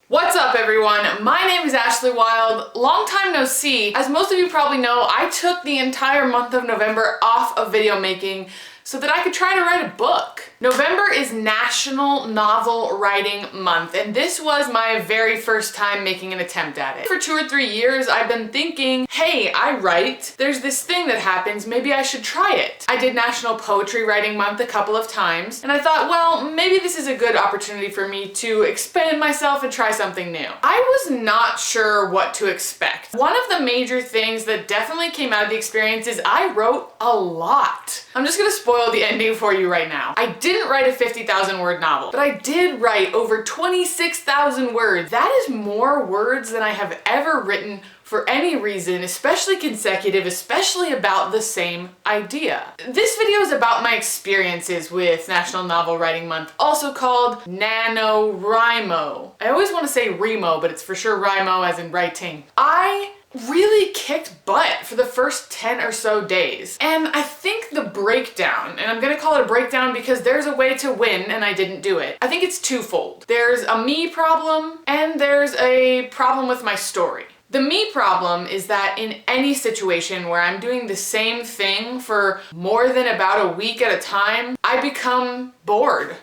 What's up everyone? My name is Ashley Wylde. Long time no see. As most of you probably know, I took the entire month of November off of video making so that I could try to write a book. November is National Novel Writing Month, and this was my very first time making an attempt at it. For 2 or 3 years, I've been thinking, hey, I write. There's this thing that happens, maybe I should try it. I did National Poetry Writing Month a couple of times, and I thought, well, maybe this is a good opportunity for me to expand myself and try something new. I was not sure what to expect. One of the major things that definitely came out of the experience is I wrote a lot. I'm just gonna spoil the ending for you right now. I didn't write a 50,000 word novel, but I did write over 26,000 words. That is more words than I have ever written for any reason, especially consecutive, especially about the same idea. This video is about my experiences with National Novel Writing Month, also called NaNoWriMo. I always want to say Remo, but it's for sure Rimo as in writing. I really kicked butt for the first 10 or so days. And I think the breakdown, and I'm gonna call it a breakdown because there's a way to win and I didn't do it. I think it's twofold. There's a me problem and there's a problem with my story. The me problem is that in any situation where I'm doing the same thing for more than about a week at a time, I become bored.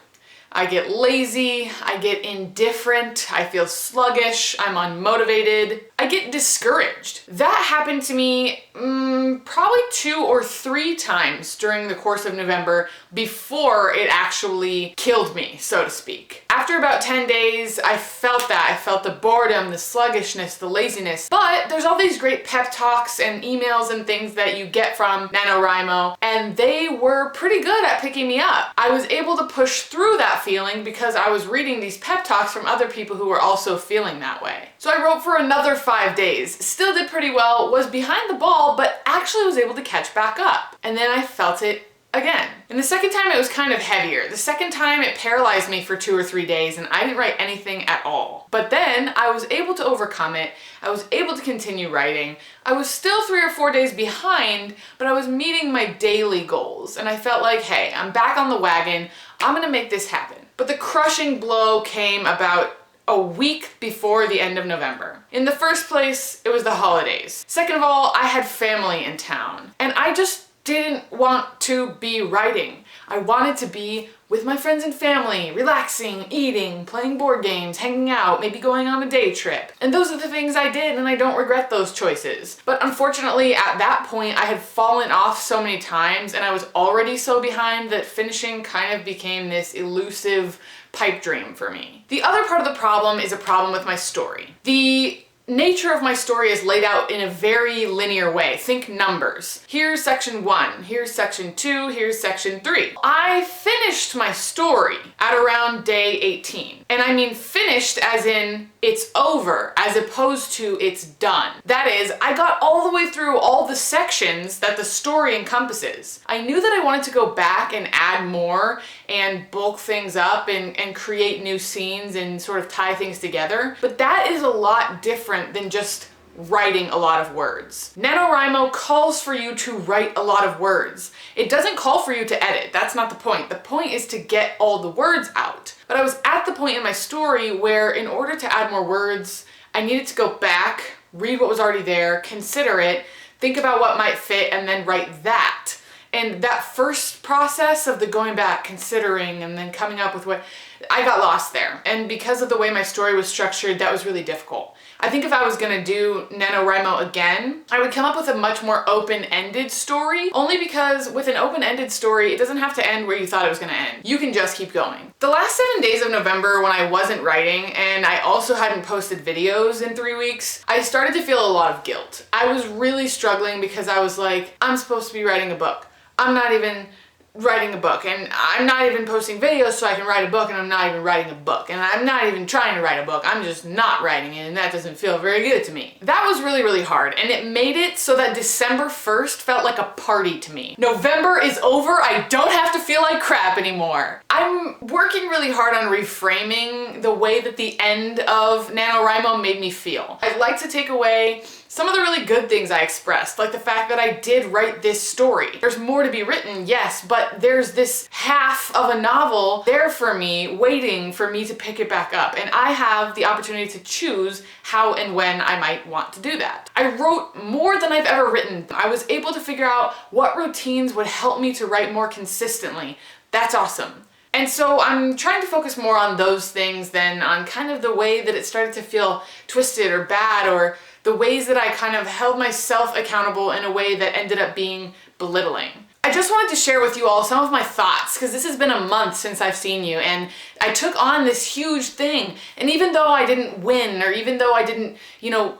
I get lazy, I get indifferent, I feel sluggish, I'm unmotivated, I get discouraged. That happened to me probably 2 or 3 times during the course of November before it actually killed me, so to speak. After about 10 days, I felt that. I felt the boredom, the sluggishness, the laziness. But there's all these great pep talks and emails and things that you get from NaNoWriMo, and they were pretty good at picking me up. I was able to push through that feeling because I was reading these pep talks from other people who were also feeling that way. So I wrote for another 5 days, still did pretty well, was behind the ball, but actually was able to catch back up. And then I felt it again. And the second time it was kind of heavier. The second time it paralyzed me for 2 or 3 days and I didn't write anything at all. But then I was able to overcome it. I was able to continue writing. I was still 3 or 4 days behind, but I was meeting my daily goals. And I felt like, hey, I'm back on the wagon. I'm gonna make this happen. But the crushing blow came about a week before the end of November. In the first place, it was the holidays. Second of all, I had family in town. And I just didn't want to be writing. I wanted to be with my friends and family, relaxing, eating, playing board games, hanging out, maybe going on a day trip. And those are the things I did and I don't regret those choices. But unfortunately at that point I had fallen off so many times and I was already so behind that finishing kind of became this elusive pipe dream for me. The other part of the problem is a problem with my story. The nature of my story is laid out in a very linear way. Think numbers. Here's section 1, here's section 2, here's section 3. I finished my story at around day 18. And I mean finished as in it's over, as opposed to it's done. That is, I got all the way through all the sections that the story encompasses. I knew that I wanted to go back and add more and bulk things up and create new scenes and sort of tie things together, but that is a lot different than just writing a lot of words. NaNoWriMo calls for you to write a lot of words. It doesn't call for you to edit. That's not the point. The point is to get all the words out. But I was at the point in my story where in order to add more words, I needed to go back, read what was already there, consider it, think about what might fit, and then write that. And that first process of the going back, considering, and then coming up with what, I got lost there. And because of the way my story was structured, that was really difficult. I think if I was gonna do NaNoWriMo again, I would come up with a much more open-ended story, only because with an open-ended story, it doesn't have to end where you thought it was gonna end. You can just keep going. The last 7 days of November when I wasn't writing, and I also hadn't posted videos in 3 weeks, I started to feel a lot of guilt. I was really struggling because I was like, I'm supposed to be writing a book. I'm not even writing a book, and I'm not even posting videos so I can write a book, and I'm not even writing a book, and I'm not even trying to write a book. I'm just not writing it, and that doesn't feel very good to me. That was really, really hard, and it made it so that December 1st felt like a party to me. November is over, I don't have to feel like crap anymore. I'm working really hard on reframing the way that the end of NaNoWriMo made me feel. I'd like to take away Some of the really good things I expressed, like the fact that I did write this story. There's more to be written, yes, but there's this half of a novel there for me, waiting for me to pick it back up. And I have the opportunity to choose how and when I might want to do that. I wrote more than I've ever written. I was able to figure out what routines would help me to write more consistently. That's awesome. And so I'm trying to focus more on those things than on kind of the way that it started to feel twisted or bad, or the ways that I kind of held myself accountable in a way that ended up being belittling. I just wanted to share with you all some of my thoughts, because this has been a month since I've seen you, and I took on this huge thing. And even though I didn't win, or even though I didn't,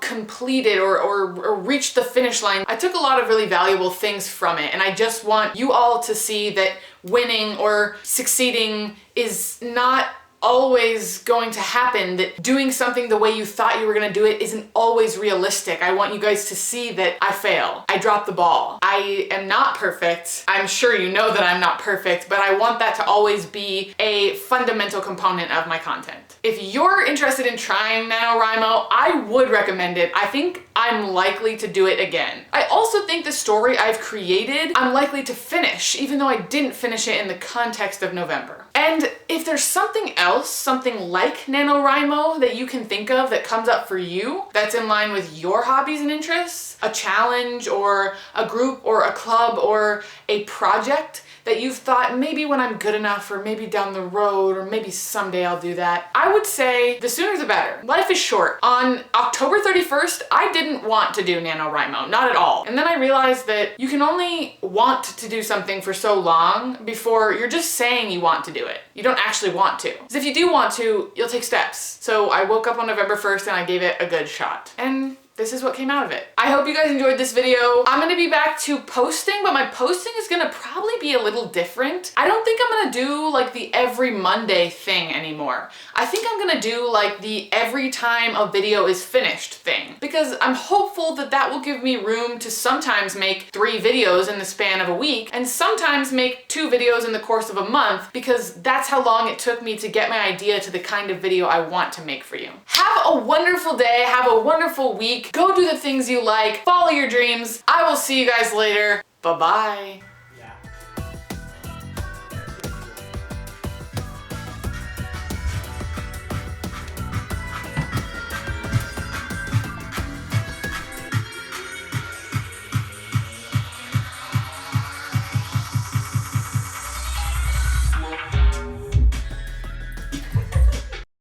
complete it or reach the finish line, I took a lot of really valuable things from it. And I just want you all to see that winning or succeeding is not always going to happen, that doing something the way you thought you were going to do it isn't always realistic. I want you guys to see that I fail. I drop the ball. I am not perfect. I'm sure you know that I'm not perfect, but I want that to always be a fundamental component of my content. If you're interested in trying NaNoWriMo, I would recommend it. I think I'm likely to do it again. I also think the story I've created, I'm likely to finish, even though I didn't finish it in the context of November. And if there's something else, something like NaNoWriMo that you can think of that comes up for you, that's in line with your hobbies and interests, a challenge or a group or a club or a project that you've thought, maybe when I'm good enough, or maybe down the road, or maybe someday I'll do that, I would say the sooner the better. Life is short. On October 31st, I didn't want to do NaNoWriMo, not at all. And then I realized that you can only want to do something for so long before you're just saying you want to do it. You don't actually want to. Because if you do want to, you'll take steps. So I woke up on November 1st and I gave it a good shot. And this is what came out of it. I hope you guys enjoyed this video. I'm gonna be back to posting, but my posting is gonna probably be a little different. I don't think I'm gonna do like the every Monday thing anymore. I think I'm gonna do like the every time a video is finished thing, because I'm hopeful that that will give me room to sometimes make 3 videos in the span of a week, and sometimes make 2 videos in the course of a month, because that's how long it took me to get my idea to the kind of video I want to make for you. Have a wonderful day, have a wonderful week. Go do the things you like, follow your dreams. I will see you guys later. Bye-bye.